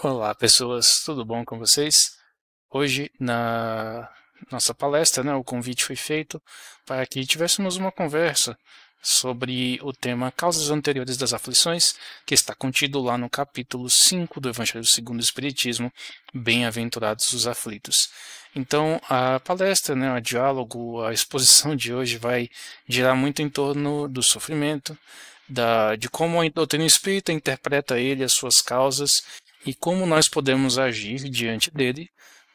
Olá, pessoas, tudo bom com vocês? Hoje, na nossa palestra, o convite foi feito para que tivéssemos uma conversa sobre o tema Causas Anteriores das Aflições, que está contido lá no capítulo 5 do Evangelho segundo o Espiritismo, Bem-aventurados os aflitos. Então, a palestra, o diálogo, a exposição de hoje vai girar muito em torno do sofrimento, de como a doutrina espírita interpreta ele, as suas causas, e como nós podemos agir diante dele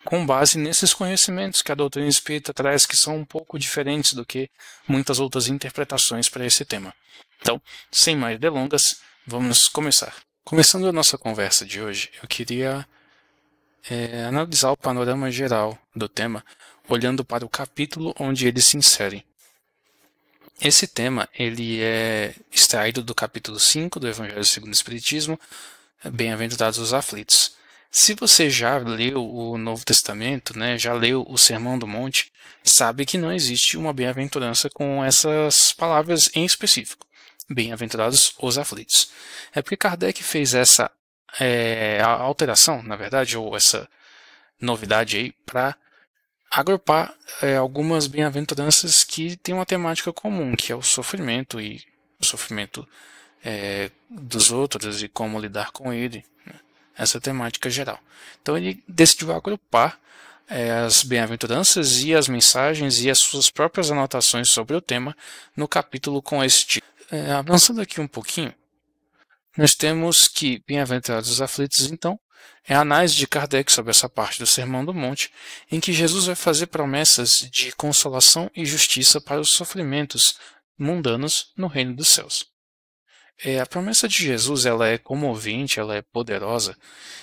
com base nesses conhecimentos que a doutrina espírita traz, que são um pouco diferentes do que muitas outras interpretações para esse tema. Então, sem mais delongas, vamos começar. Começando a nossa conversa de hoje, eu queria analisar o panorama geral do tema, olhando para o capítulo onde ele se insere. Esse tema ele é extraído do capítulo 5 do Evangelho segundo o Espiritismo, Bem-aventurados os aflitos. Se você já leu o Novo Testamento, já leu o Sermão do Monte, sabe que não existe uma bem-aventurança com essas palavras em específico. Bem-aventurados os aflitos. É porque Kardec fez essa alteração, na verdade, ou essa novidade aí, para agrupar algumas bem-aventuranças que têm uma temática comum, que é o sofrimento e o sofrimento dos outros e como lidar com ele, essa temática geral. Então ele decidiu agrupar as bem-aventuranças e as mensagens e as suas próprias anotações sobre o tema no capítulo com esse título. Avançando aqui um pouquinho, nós temos que Bem-aventurados os aflitos, então, é a análise de Kardec sobre essa parte do Sermão do Monte, em que Jesus vai fazer promessas de consolação e justiça para os sofrimentos mundanos no reino dos céus. A promessa de Jesus ela é comovente, ela é poderosa,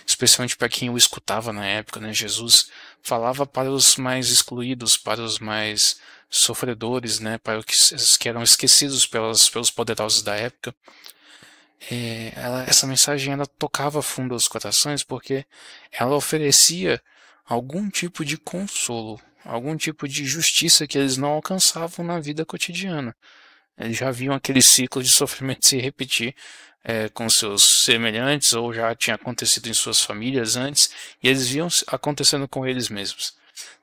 especialmente para quem o escutava na época. Jesus falava para os mais excluídos, para os mais sofredores, para os que eram esquecidos pelos poderosos da época. Essa mensagem ela tocava fundo aos corações porque ela oferecia algum tipo de consolo, algum tipo de justiça que eles não alcançavam na vida cotidiana. Eles já viam aquele ciclo de sofrimento se repetir com seus semelhantes, ou já tinha acontecido em suas famílias antes, e eles viam acontecendo com eles mesmos.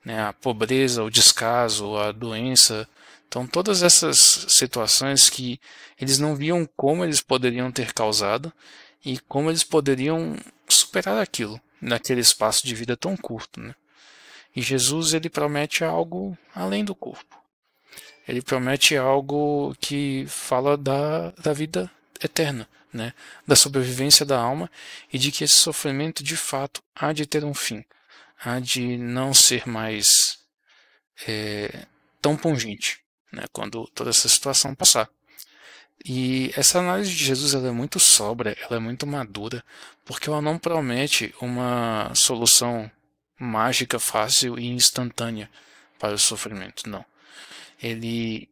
A pobreza, o descaso, a doença. Então, todas essas situações que eles não viam como eles poderiam ter causado e como eles poderiam superar aquilo naquele espaço de vida tão curto. E Jesus ele promete algo além do corpo. Ele promete algo que fala da vida eterna, da sobrevivência da alma e de que esse sofrimento de fato há de ter um fim, há de não ser mais tão pungente quando toda essa situação passar. E essa análise de Jesus ela é muito sóbria, ela é muito madura, porque ela não promete uma solução mágica, fácil e instantânea para o sofrimento, não. Ele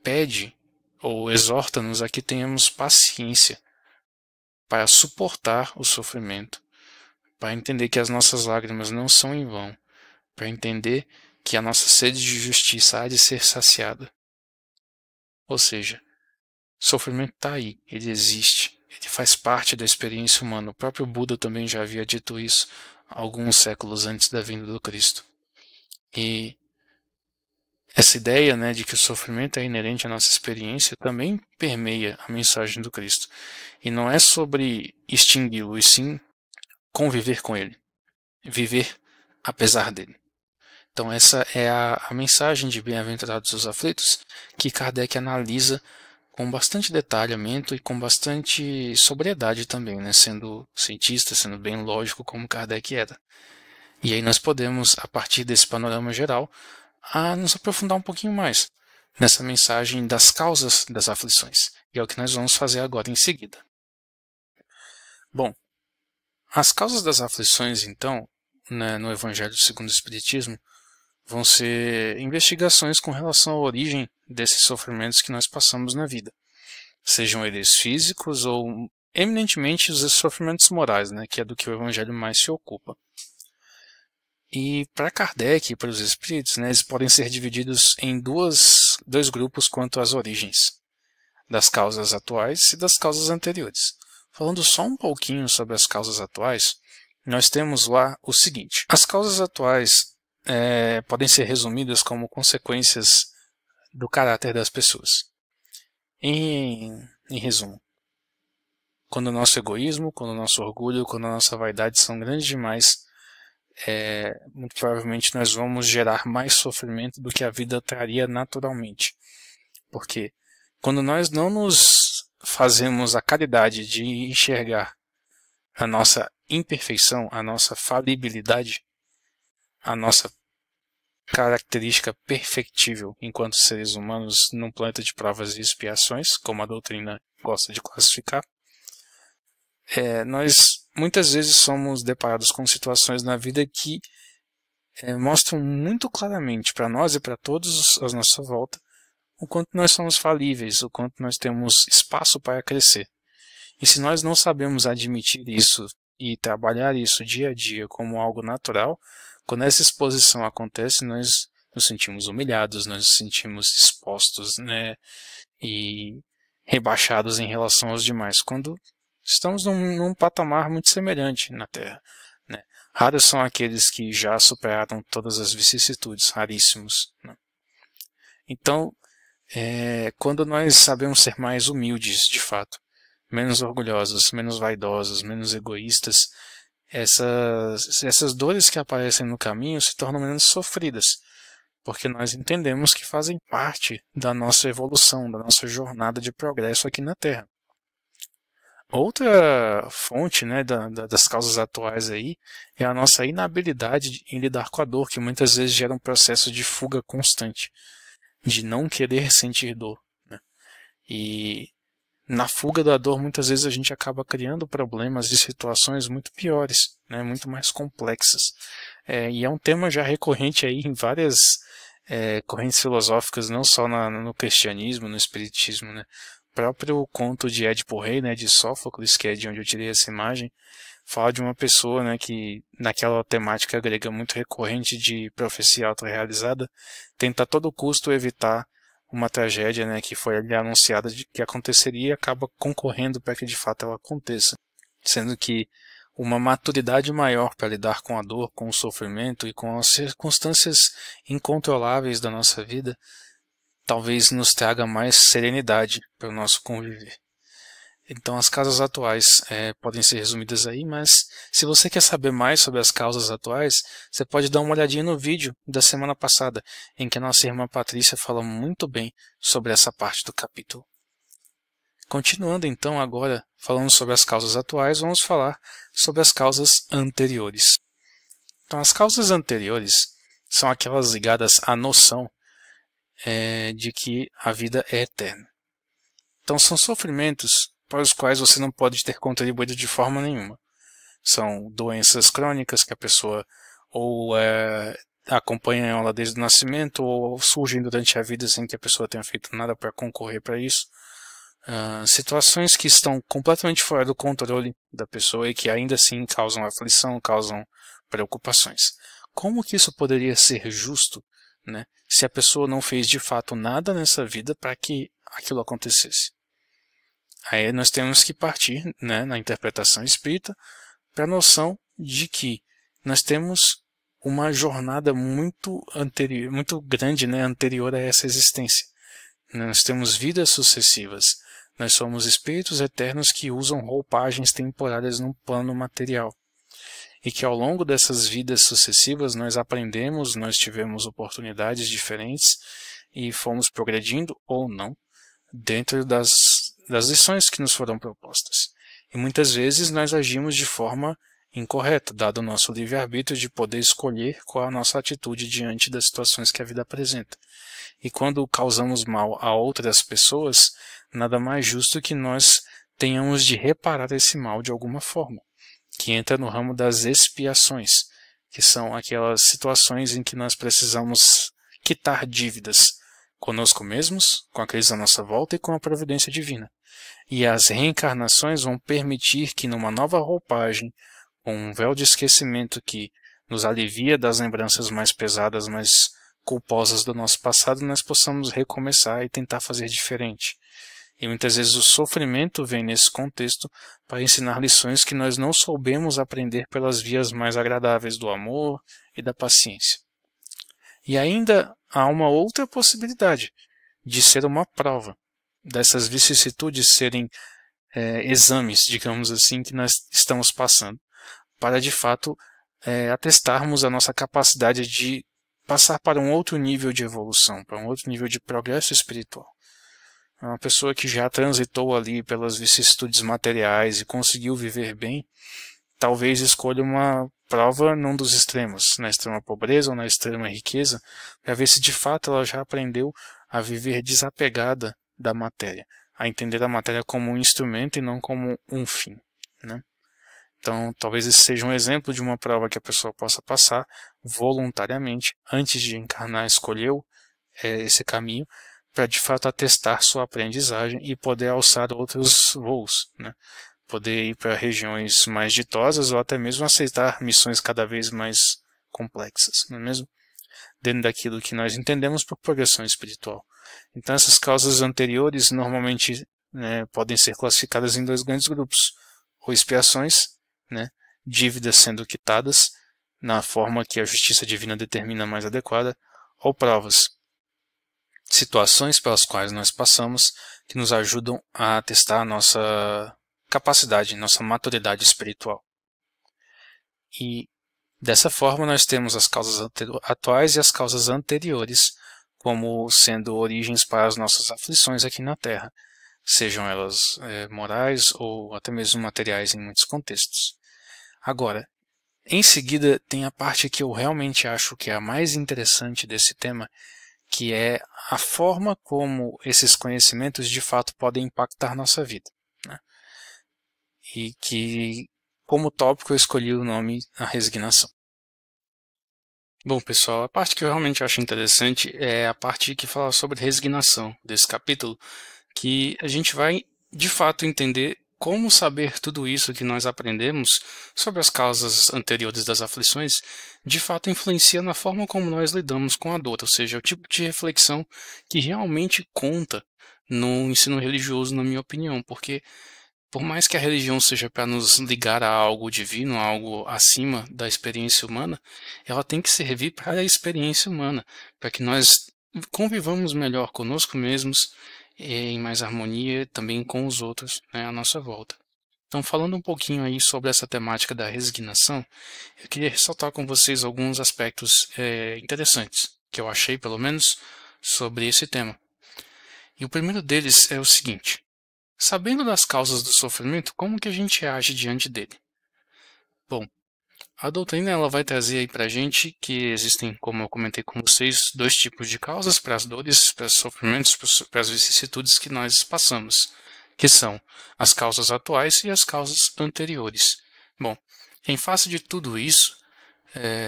pede ou exorta-nos a que tenhamos paciência para suportar o sofrimento, para entender que as nossas lágrimas não são em vão, para entender que a nossa sede de justiça há de ser saciada. Ou seja, o sofrimento está aí, ele existe, ele faz parte da experiência humana. O próprio Buda também já havia dito isso alguns séculos antes da vinda do Cristo. E essa ideia de que o sofrimento é inerente à nossa experiência também permeia a mensagem do Cristo. E não é sobre extingui-lo, e sim conviver com ele, viver apesar dele. Então essa é a mensagem de Bem-aventurados os aflitos que Kardec analisa com bastante detalhamento e com bastante sobriedade também, sendo cientista, sendo bem lógico como Kardec era. E aí nós podemos, a partir desse panorama geral, nos aprofundar um pouquinho mais nessa mensagem das causas das aflições. E é o que nós vamos fazer agora em seguida. Bom, as causas das aflições, então, no Evangelho segundo o Espiritismo, vão ser investigações com relação à origem desses sofrimentos que nós passamos na vida. Sejam eles físicos ou, eminentemente, os sofrimentos morais, que é do que o Evangelho mais se ocupa. E para Kardec e para os espíritos, eles podem ser divididos em dois grupos quanto às origens, das causas atuais e das causas anteriores. Falando só um pouquinho sobre as causas atuais, nós temos lá o seguinte: as causas atuais podem ser resumidas como consequências do caráter das pessoas. Em resumo, quando o nosso egoísmo, quando o nosso orgulho, quando a nossa vaidade são grandes demais, muito provavelmente nós vamos gerar mais sofrimento do que a vida traria naturalmente. Porque quando nós não nos fazemos a caridade de enxergar a nossa imperfeição, a nossa falibilidade, a nossa característica perfectível enquanto seres humanos num planeta de provas e expiações, como a doutrina gosta de classificar, nós muitas vezes somos deparados com situações na vida que mostram muito claramente para nós e para todos à nossa volta o quanto nós somos falíveis, o quanto nós temos espaço para crescer. E se nós não sabemos admitir isso e trabalhar isso dia a dia como algo natural, quando essa exposição acontece, nós nos sentimos humilhados, nós nos sentimos expostos, e rebaixados em relação aos demais, quando estamos num patamar muito semelhante na Terra. Raros são aqueles que já superaram todas as vicissitudes, raríssimos. Então, quando nós sabemos ser mais humildes, de fato, menos orgulhosos, menos vaidosos, menos egoístas, essas dores que aparecem no caminho se tornam menos sofridas, porque nós entendemos que fazem parte da nossa evolução, da nossa jornada de progresso aqui na Terra. Outra fonte das causas atuais aí é a nossa inabilidade em lidar com a dor, que muitas vezes gera um processo de fuga constante, de não querer sentir dor. E na fuga da dor, muitas vezes a gente acaba criando problemas e situações muito piores, muito mais complexas. E é um tema já recorrente aí em várias correntes filosóficas, não só no cristianismo, no espiritismo. O próprio conto de Édipo Rei, de Sófocles, que é de onde eu tirei essa imagem, fala de uma pessoa que, naquela temática grega muito recorrente de profecia autorrealizada, tenta a todo custo evitar uma tragédia que foi ali anunciada de que aconteceria e acaba concorrendo para que de fato ela aconteça. Sendo que uma maturidade maior para lidar com a dor, com o sofrimento e com as circunstâncias incontroláveis da nossa vida, talvez nos traga mais serenidade para o nosso conviver. Então as causas atuais podem ser resumidas aí, mas se você quer saber mais sobre as causas atuais, você pode dar uma olhadinha no vídeo da semana passada, em que a nossa irmã Patrícia fala muito bem sobre essa parte do capítulo. Continuando então agora, falando sobre as causas atuais, vamos falar sobre as causas anteriores. Então as causas anteriores são aquelas ligadas à noção de que a vida é eterna. Então são sofrimentos para os quais você não pode ter contribuído de forma nenhuma. São doenças crônicas que a pessoa ou acompanha ela desde o nascimento ou surgem durante a vida sem que a pessoa tenha feito nada para concorrer para isso. Situações que estão completamente fora do controle da pessoa e que ainda assim causam aflição, causam preocupações. Como que isso poderia ser justo, se a pessoa não fez de fato nada nessa vida para que aquilo acontecesse? Aí nós temos que partir, na interpretação espírita, para a noção de que nós temos uma jornada muito grande, anterior a essa existência. Nós temos vidas sucessivas. Nós somos espíritos eternos que usam roupagens temporárias no plano material. E que ao longo dessas vidas sucessivas nós aprendemos, nós tivemos oportunidades diferentes e fomos progredindo ou não dentro das lições que nos foram propostas. E muitas vezes nós agimos de forma incorreta, dado o nosso livre-arbítrio de poder escolher qual é a nossa atitude diante das situações que a vida apresenta. E quando causamos mal a outras pessoas, nada mais justo que nós tenhamos de reparar esse mal de alguma forma, que entra no ramo das expiações, que são aquelas situações em que nós precisamos quitar dívidas conosco mesmos, com aqueles à nossa volta e com a providência divina. E as reencarnações vão permitir que numa nova roupagem, com um véu de esquecimento que nos alivia das lembranças mais pesadas, mais culposas do nosso passado, nós possamos recomeçar e tentar fazer diferente. E muitas vezes o sofrimento vem nesse contexto para ensinar lições que nós não soubemos aprender pelas vias mais agradáveis do amor e da paciência. E ainda há uma outra possibilidade de ser uma prova, dessas vicissitudes serem exames, digamos assim, que nós estamos passando, para de fato atestarmos a nossa capacidade de passar para um outro nível de evolução, para um outro nível de progresso espiritual. Uma pessoa que já transitou ali pelas vicissitudes materiais e conseguiu viver bem, talvez escolha uma prova num dos extremos, na extrema pobreza ou na extrema riqueza, para ver se de fato ela já aprendeu a viver desapegada da matéria, a entender a matéria como um instrumento e não como um fim, né? Então, talvez esse seja um exemplo de uma prova que a pessoa possa passar voluntariamente, antes de encarnar, escolheu esse caminho, para de fato atestar sua aprendizagem e poder alçar outros voos, né? Poder ir para regiões mais ditosas ou até mesmo aceitar missões cada vez mais complexas, não é mesmo? Dentro daquilo que nós entendemos por progressão espiritual. Então essas causas anteriores normalmente podem ser classificadas em dois grandes grupos, ou expiações, dívidas sendo quitadas na forma que a justiça divina determina mais adequada, ou provas, situações pelas quais nós passamos que nos ajudam a testar a nossa capacidade, nossa maturidade espiritual. E dessa forma nós temos as causas atuais e as causas anteriores como sendo origens para as nossas aflições aqui na Terra, sejam elas morais ou até mesmo materiais em muitos contextos. Agora, em seguida tem a parte que eu realmente acho que é a mais interessante desse tema, que é a forma como esses conhecimentos de fato podem impactar nossa vida, né? E que, como tópico, eu escolhi o nome A Resignação. Bom, pessoal, a parte que eu realmente acho interessante é a parte que fala sobre resignação desse capítulo, que a gente vai, de fato, entender como saber tudo isso que nós aprendemos sobre as causas anteriores das aflições, de fato influencia na forma como nós lidamos com a dor, ou seja, o tipo de reflexão que realmente conta no ensino religioso, na minha opinião, porque por mais que a religião seja para nos ligar a algo divino, a algo acima da experiência humana, ela tem que servir para a experiência humana, para que nós convivamos melhor conosco mesmos, em mais harmonia também com os outros, à nossa volta. Então, falando um pouquinho aí sobre essa temática da resignação, eu queria ressaltar com vocês alguns aspectos interessantes, que eu achei, pelo menos, sobre esse tema. E o primeiro deles é o seguinte: sabendo das causas do sofrimento, como que a gente age diante dele? Bom, a doutrina ela vai trazer aí para a gente que existem, como eu comentei com vocês, dois tipos de causas para as dores, para os sofrimentos, para as vicissitudes que nós passamos, que são as causas atuais e as causas anteriores. Bom, em face de tudo isso,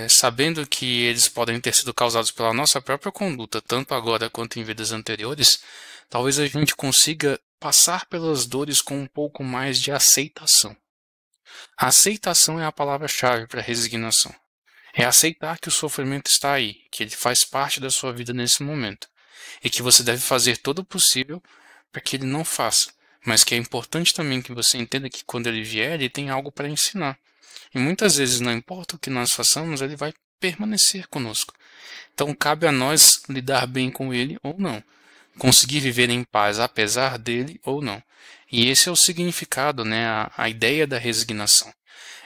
sabendo que eles podem ter sido causados pela nossa própria conduta, tanto agora quanto em vidas anteriores, talvez a gente consiga passar pelas dores com um pouco mais de aceitação. A aceitação é a palavra-chave para a resignação. É aceitar que o sofrimento está aí, que ele faz parte da sua vida nesse momento, e que você deve fazer todo o possível para que ele não faça, mas que é importante também que você entenda que quando ele vier, ele tem algo para ensinar. E muitas vezes, não importa o que nós façamos, ele vai permanecer conosco. Então cabe a nós lidar bem com ele ou não, conseguir viver em paz apesar dele ou não. E esse é o significado, a ideia da resignação.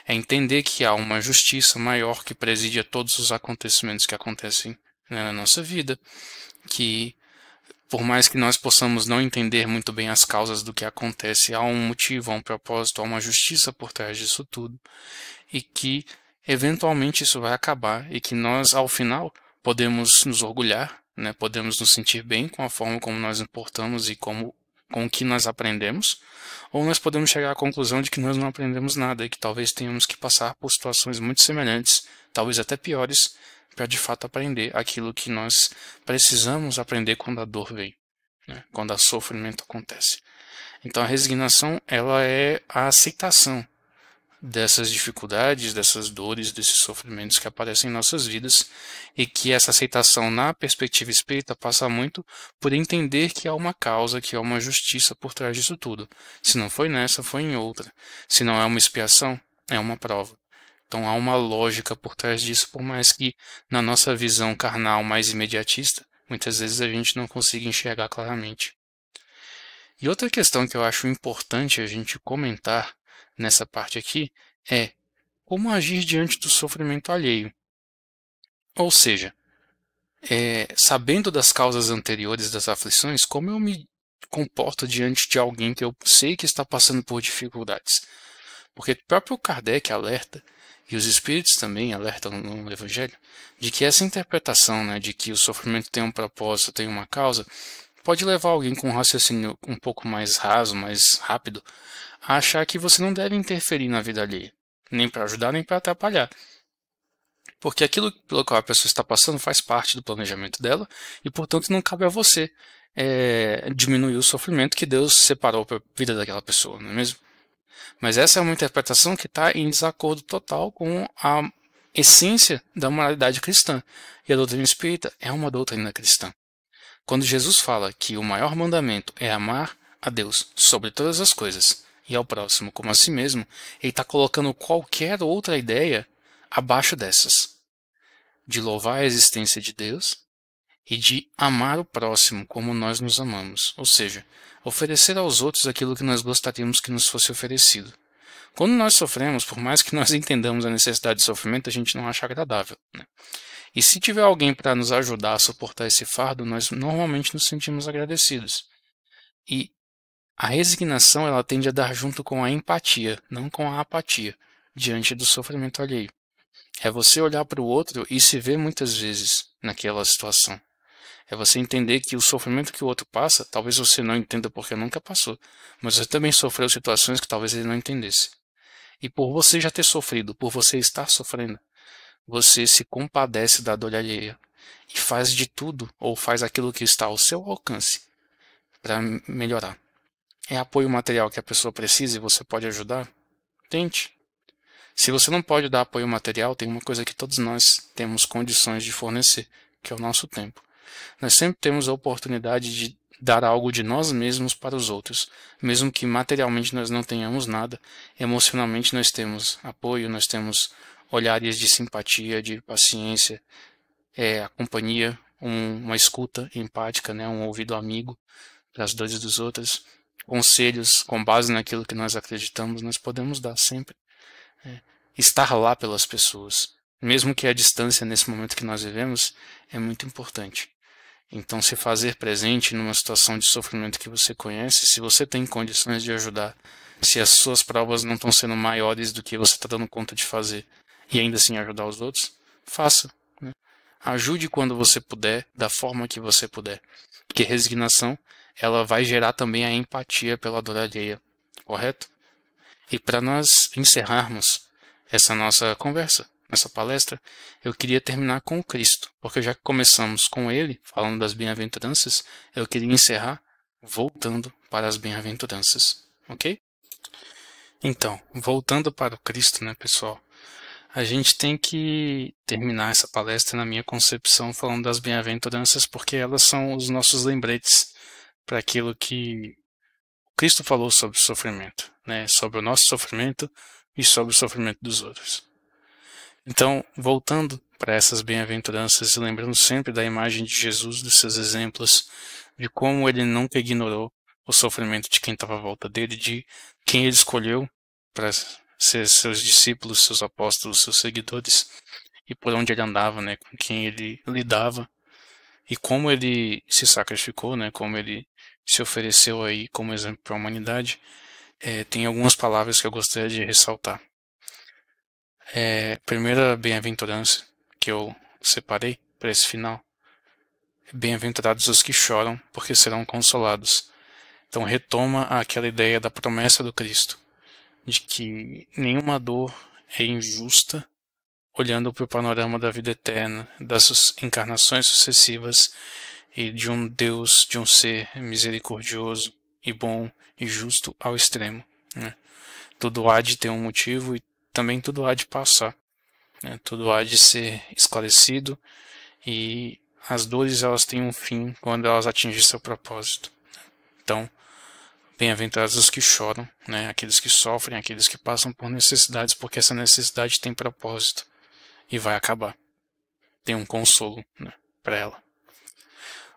É entender que há uma justiça maior que preside a todos os acontecimentos que acontecem na nossa vida, que por mais que nós possamos não entender muito bem as causas do que acontece, há um motivo, há um propósito, há uma justiça por trás disso tudo, e que eventualmente isso vai acabar, e que nós, ao final, podemos nos orgulhar, podemos nos sentir bem com a forma como nós nos portamos e com o que nós aprendemos, ou nós podemos chegar à conclusão de que nós não aprendemos nada e que talvez tenhamos que passar por situações muito semelhantes, talvez até piores, para de fato aprender aquilo que nós precisamos aprender quando a dor vem, quando o sofrimento acontece. Então a resignação ela é a aceitação dessas dificuldades, dessas dores, desses sofrimentos que aparecem em nossas vidas, e que essa aceitação na perspectiva espírita passa muito por entender que há uma causa, que há uma justiça por trás disso tudo. Se não foi nessa, foi em outra. Se não é uma expiação, é uma prova. Então há uma lógica por trás disso, por mais que na nossa visão carnal mais imediatista, muitas vezes a gente não consiga enxergar claramente. E outra questão que eu acho importante a gente comentar nessa parte aqui é como agir diante do sofrimento alheio. Ou seja, sabendo das causas anteriores das aflições, como eu me comporto diante de alguém que eu sei que está passando por dificuldades. Porque o próprio Kardec alerta, e os espíritos também alertam no Evangelho, de que essa interpretação, né, de que o sofrimento tem um propósito, tem uma causa, pode levar alguém com um raciocínio um pouco mais raso, mais rápido, a achar que você não deve interferir na vida alheia, nem para ajudar, nem para atrapalhar. Porque aquilo pelo qual a pessoa está passando faz parte do planejamento dela e, portanto, não cabe a você diminuir o sofrimento que Deus separou para a vida daquela pessoa, não é mesmo? Mas essa é uma interpretação que está em desacordo total com a essência da moralidade cristã. E a doutrina espírita é uma doutrina cristã. Quando Jesus fala que o maior mandamento é amar a Deus sobre todas as coisas e ao próximo como a si mesmo, ele está colocando qualquer outra ideia abaixo dessas. De louvar a existência de Deus e de amar o próximo como nós nos amamos. Ou seja, oferecer aos outros aquilo que nós gostaríamos que nos fosse oferecido. Quando nós sofremos, por mais que nós entendamos a necessidade de sofrimento, a gente não acha agradável, né? E se tiver alguém para nos ajudar a suportar esse fardo, nós normalmente nos sentimos agradecidos. E a resignação ela tende a dar junto com a empatia, não com a apatia, diante do sofrimento alheio. É você olhar para o outro e se ver muitas vezes naquela situação. É você entender que o sofrimento que o outro passa, talvez você não entenda porque nunca passou, mas você também sofreu situações que talvez ele não entendesse. E por você já ter sofrido, por você estar sofrendo, você se compadece da dor alheia e faz de tudo ou faz aquilo que está ao seu alcance para melhorar. É apoio material que a pessoa precisa e você pode ajudar? Tente. Se você não pode dar apoio material, tem uma coisa que todos nós temos condições de fornecer, que é o nosso tempo. Nós sempre temos a oportunidade de dar algo de nós mesmos para os outros, mesmo que materialmente nós não tenhamos nada, emocionalmente nós temos apoio, nós temos olhares de simpatia, de paciência, a companhia, uma escuta empática, né, um ouvido amigo para as dores dos outros, conselhos com base naquilo que nós acreditamos, nós podemos dar sempre. Estar lá pelas pessoas, mesmo que a distância nesse momento que nós vivemos, é muito importante. Então, se fazer presente numa situação de sofrimento que você conhece, se você tem condições de ajudar, se as suas provas não estão sendo maiores do que você está dando conta de fazer, e ainda assim ajudar os outros, faça. Né? Ajude quando você puder, da forma que você puder. Porque resignação, ela vai gerar também a empatia pela dor alheia, correto? E para nós encerrarmos essa nossa conversa, essa palestra, eu queria terminar com o Cristo, porque já que começamos com ele, falando das bem-aventuranças, eu queria encerrar voltando para as bem-aventuranças, ok? Então, voltando para o Cristo, né, pessoal, a gente tem que terminar essa palestra, na minha concepção, falando das bem-aventuranças, porque elas são os nossos lembretes para aquilo que Cristo falou sobre o sofrimento, né, sobre o nosso sofrimento e sobre o sofrimento dos outros. Então, voltando para essas bem-aventuranças e lembrando sempre da imagem de Jesus, dos seus exemplos, de como ele nunca ignorou o sofrimento de quem estava à volta dele, de quem ele escolheu para ser seus discípulos, seus apóstolos, seus seguidores, e por onde ele andava, né, com quem ele lidava, e como ele se sacrificou, né, como ele se ofereceu aí como exemplo para a humanidade. Tem algumas palavras que eu gostaria de ressaltar. Primeira bem-aventurança que eu separei para esse final: bem-aventurados os que choram, porque serão consolados. Então retoma aquela ideia da promessa do Cristo, de que nenhuma dor é injusta, olhando para o panorama da vida eterna, das encarnações sucessivas e de um Deus, de um ser misericordioso e bom e justo ao extremo, né? Tudo há de ter um motivo e também tudo há de passar, né? Tudo há de ser esclarecido e as dores elas têm um fim quando elas atingem seu propósito. Então, bem-aventurados os que choram, né? Aqueles que sofrem, aqueles que passam por necessidades, porque essa necessidade tem propósito e vai acabar. Tem um consolo, né, para ela.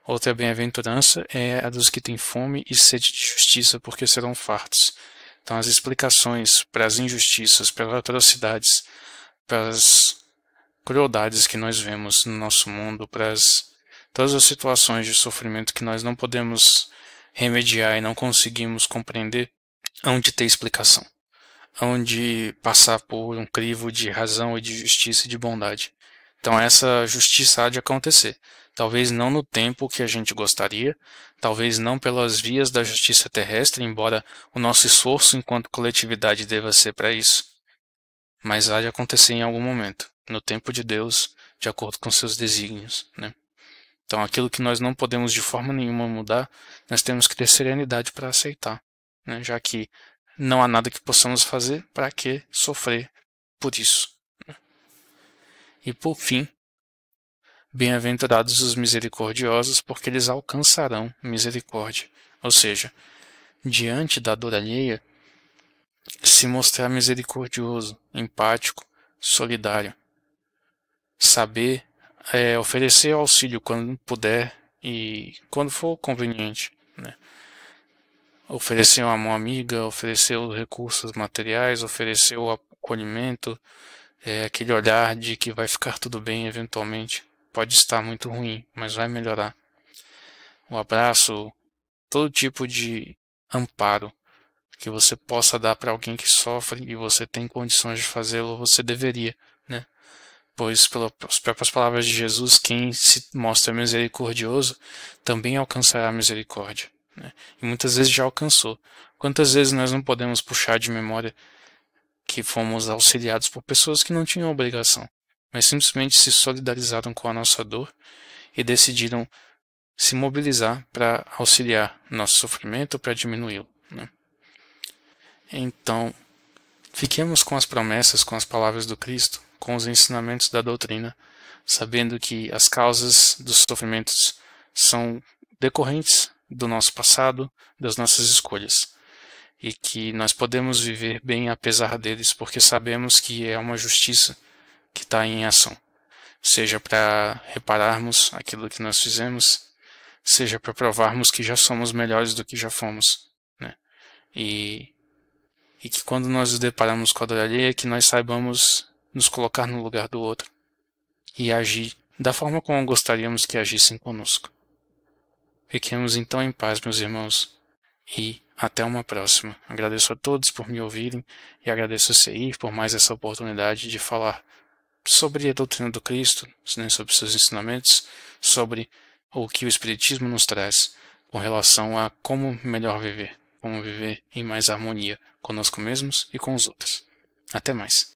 Outra bem-aventurança é a dos que têm fome e sede de justiça, porque serão fartos. Então, as explicações para as injustiças, para as atrocidades, para as crueldades que nós vemos no nosso mundo, para todas as situações de sofrimento que nós não podemos remediar e não conseguimos compreender, hão de ter explicação, hão de passar por um crivo de razão e de justiça e de bondade. Então essa justiça há de acontecer. Talvez não no tempo que a gente gostaria, talvez não pelas vias da justiça terrestre, embora o nosso esforço enquanto coletividade deva ser para isso, mas há de acontecer em algum momento, no tempo de Deus, de acordo com seus desígnios, né? Então aquilo que nós não podemos de forma nenhuma mudar, nós temos que ter serenidade para aceitar, né? Já que não há nada que possamos fazer, para que sofrer por isso? E por fim, bem-aventurados os misericordiosos, porque eles alcançarão misericórdia. Ou seja, diante da dor alheia, se mostrar misericordioso, empático, solidário. Saber oferecer auxílio quando puder e quando for conveniente, né? Oferecer uma mão amiga, oferecer os recursos materiais, oferecer o acolhimento, aquele olhar de que vai ficar tudo bem eventualmente. Pode estar muito ruim, mas vai melhorar. O abraço, todo tipo de amparo que você possa dar para alguém que sofre e você tem condições de fazê-lo, você deveria, né? Pois, pelas próprias palavras de Jesus, quem se mostra misericordioso também alcançará a misericórdia, né? E muitas vezes já alcançou. Quantas vezes nós não podemos puxar de memória que fomos auxiliados por pessoas que não tinham obrigação, mas simplesmente se solidarizaram com a nossa dor e decidiram se mobilizar para auxiliar nosso sofrimento, para diminuí-lo, né? Então, fiquemos com as promessas, com as palavras do Cristo, com os ensinamentos da doutrina, sabendo que as causas dos sofrimentos são decorrentes do nosso passado, das nossas escolhas, e que nós podemos viver bem apesar deles, porque sabemos que é uma justiça que está em ação, seja para repararmos aquilo que nós fizemos, seja para provarmos que já somos melhores do que já fomos, né? E que quando nós nos deparamos com a dor alheia, que nós saibamos nos colocar no lugar do outro e agir da forma como gostaríamos que agissem conosco. Fiquemos então em paz, meus irmãos, e até uma próxima. Agradeço a todos por me ouvirem e agradeço a Seir por mais essa oportunidade de falar sobre a doutrina do Cristo, né, sobre seus ensinamentos, sobre o que o Espiritismo nos traz com relação a como melhor viver, como viver em mais harmonia conosco mesmos e com os outros. Até mais.